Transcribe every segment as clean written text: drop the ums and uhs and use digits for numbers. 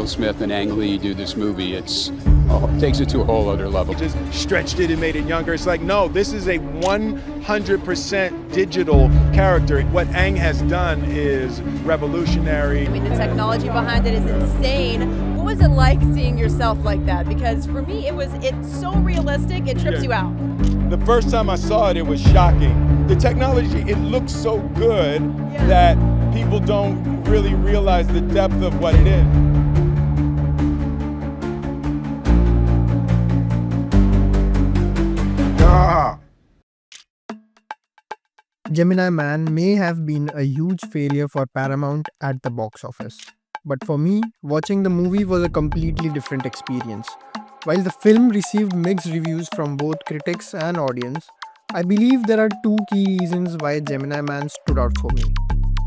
Will Smith and Ang Lee do this movie, takes it to a whole other level. Just stretched it and made it younger. It's like, no, this is a 100% digital character. What Ang has done is revolutionary. I mean, the technology behind it is insane. What was it like seeing yourself like that? Because for me, it's so realistic, it trips you out. The first time I saw it, it was shocking. The technology, it looks so good that people don't really realize the depth of what it is. Gemini Man may have been a huge failure for Paramount at the box office. But for me, watching the movie was a completely different experience. While the film received mixed reviews from both critics and audience, I believe there are two key reasons why Gemini Man stood out for me.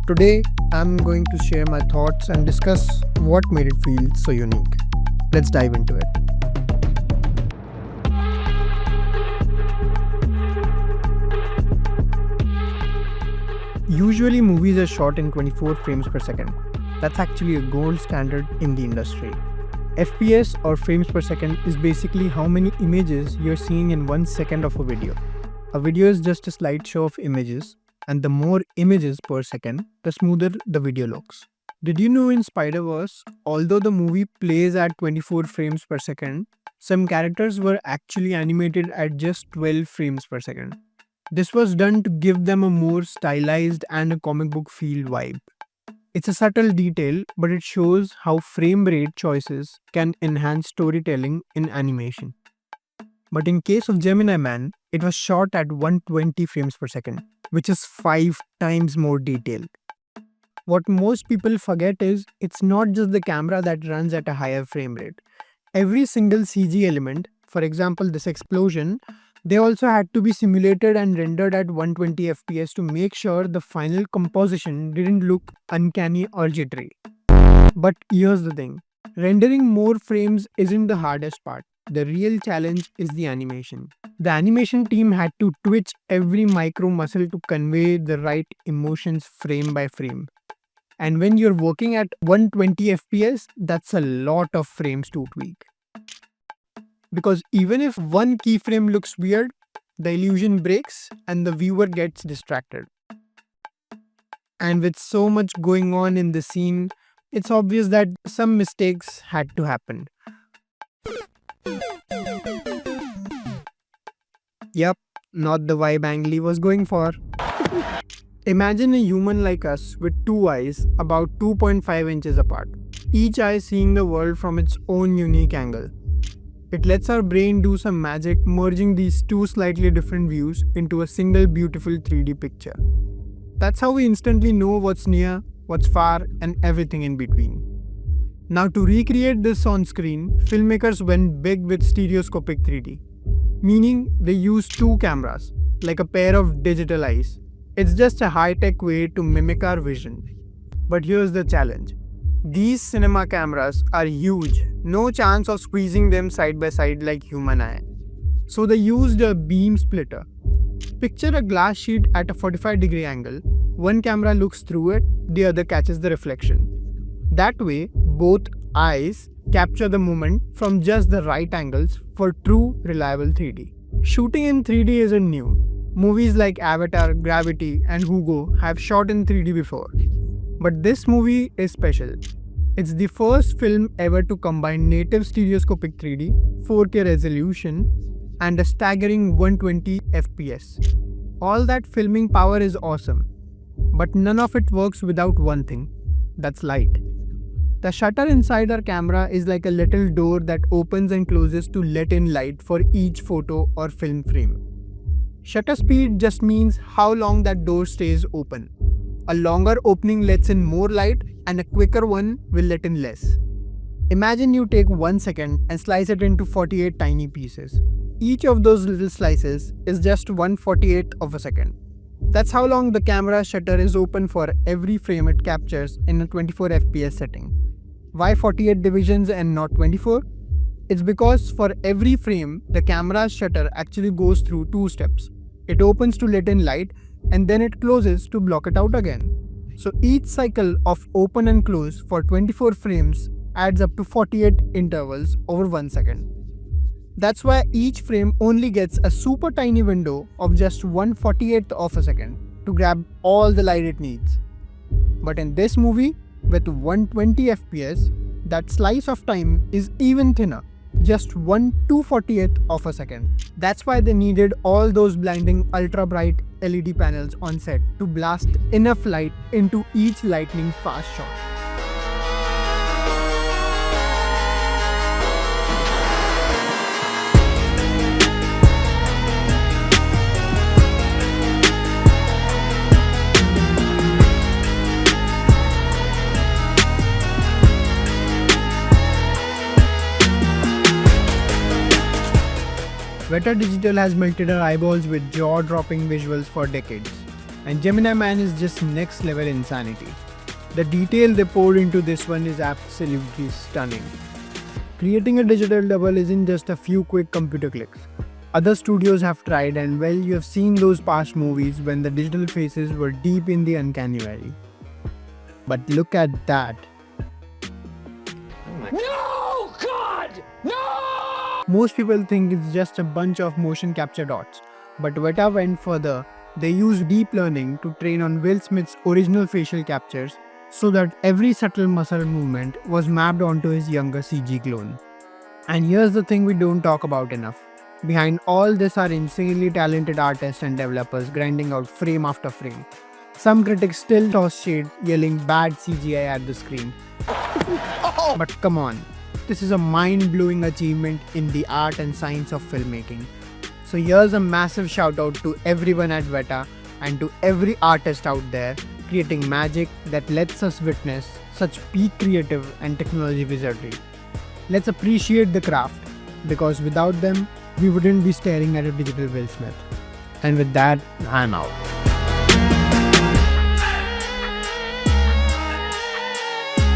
Today, I'm going to share my thoughts and discuss what made it feel so unique. Let's dive into it. Usually movies are shot in 24 frames per second. That's actually a gold standard in the industry. FPS or frames per second is basically how many images you're seeing in 1 second of a video. A video is just a slideshow of images, and the more images per second, the smoother the video looks. Did you know in Spider-Verse, although the movie plays at 24 frames per second, some characters were actually animated at just 12 frames per second? This was done to give them a more stylized and a comic book feel vibe. It's a subtle detail, but it shows how frame rate choices can enhance storytelling in animation. But in case of Gemini Man, it was shot at 120 frames per second, which is 5 times more detailed. What most people forget is it's not just the camera that runs at a higher frame rate. Every single CG element, for example this explosion, they also had to be simulated and rendered at 120 FPS to make sure the final composition didn't look uncanny or jittery. But here's the thing, rendering more frames isn't the hardest part. The real challenge is the animation. The animation team had to twitch every micro muscle to convey the right emotions frame by frame. And when you're working at 120 FPS, that's a lot of frames to tweak. Because even if one keyframe looks weird, the illusion breaks and the viewer gets distracted. And with so much going on in the scene, it's obvious that some mistakes had to happen. Yep, not the vibe Ang Lee was going for. Imagine a human like us with two eyes about 2.5 inches apart, each eye seeing the world from its own unique angle. It lets our brain do some magic, merging these two slightly different views into a single beautiful 3D picture. That's how we instantly know what's near, what's far, and everything in between. Now to recreate this on screen, filmmakers went big with stereoscopic 3D. Meaning they use two cameras, like a pair of digital eyes. It's just a high-tech way to mimic our vision. But here's the challenge. These cinema cameras are huge, no chance of squeezing them side by side like human eye. So they used a beam splitter. Picture a glass sheet at a 45-degree angle. One camera looks through it, the other catches the reflection. That way, both eyes capture the moment from just the right angles for true, reliable 3D. Shooting in 3D isn't new. Movies like Avatar, Gravity, and Hugo have shot in 3D before. But this movie is special. It's the first film ever to combine native stereoscopic 3D, 4K resolution, and a staggering 120 FPS. All that filming power is awesome, but none of it works without one thing, that's light. The shutter inside our camera is like a little door that opens and closes to let in light for each photo or film frame. Shutter speed just means how long that door stays open. A longer opening lets in more light and a quicker one will let in less. Imagine you take 1 second and slice it into 48 tiny pieces. Each of those little slices is just 1/48th of a second. That's how long the camera shutter is open for every frame it captures in a 24 FPS setting. Why 48 divisions and not 24? It's because for every frame, the camera's shutter actually goes through 2 steps. It opens to let in light and then it closes to block it out again. So each cycle of open and close for 24 frames adds up to 48 intervals over 1 second. That's why each frame only gets a super tiny window of just 1/48th of a second to grab all the light it needs. But in this movie, with 120 FPS, that slice of time is even thinner, just 1/240th of a second. That's why they needed all those blinding ultra bright LED panels on set to blast enough light into each lightning fast shot. Weta Digital has melted our eyeballs with jaw-dropping visuals for decades, and Gemini Man is just next level insanity. The detail they poured into this one is absolutely stunning. Creating a digital double isn't just a few quick computer clicks. Other studios have tried, and well, you have seen those past movies when the digital faces were deep in the uncanny valley. But look at that. No! God! No! Most people think it's just a bunch of motion capture dots, but Weta went further. They used deep learning to train on Will Smith's original facial captures so that every subtle muscle movement was mapped onto his younger CG clone. And here's the thing we don't talk about enough. Behind all this are insanely talented artists and developers grinding out frame after frame. Some critics still toss shade, yelling bad CGI at the screen. But come on. This is a mind-blowing achievement in the art and science of filmmaking. So here's a massive shout out to everyone at Weta and to every artist out there creating magic that lets us witness such peak creative and technology wizardry. Let's appreciate the craft, because without them, we wouldn't be staring at a digital Will Smith. And with that, I'm out.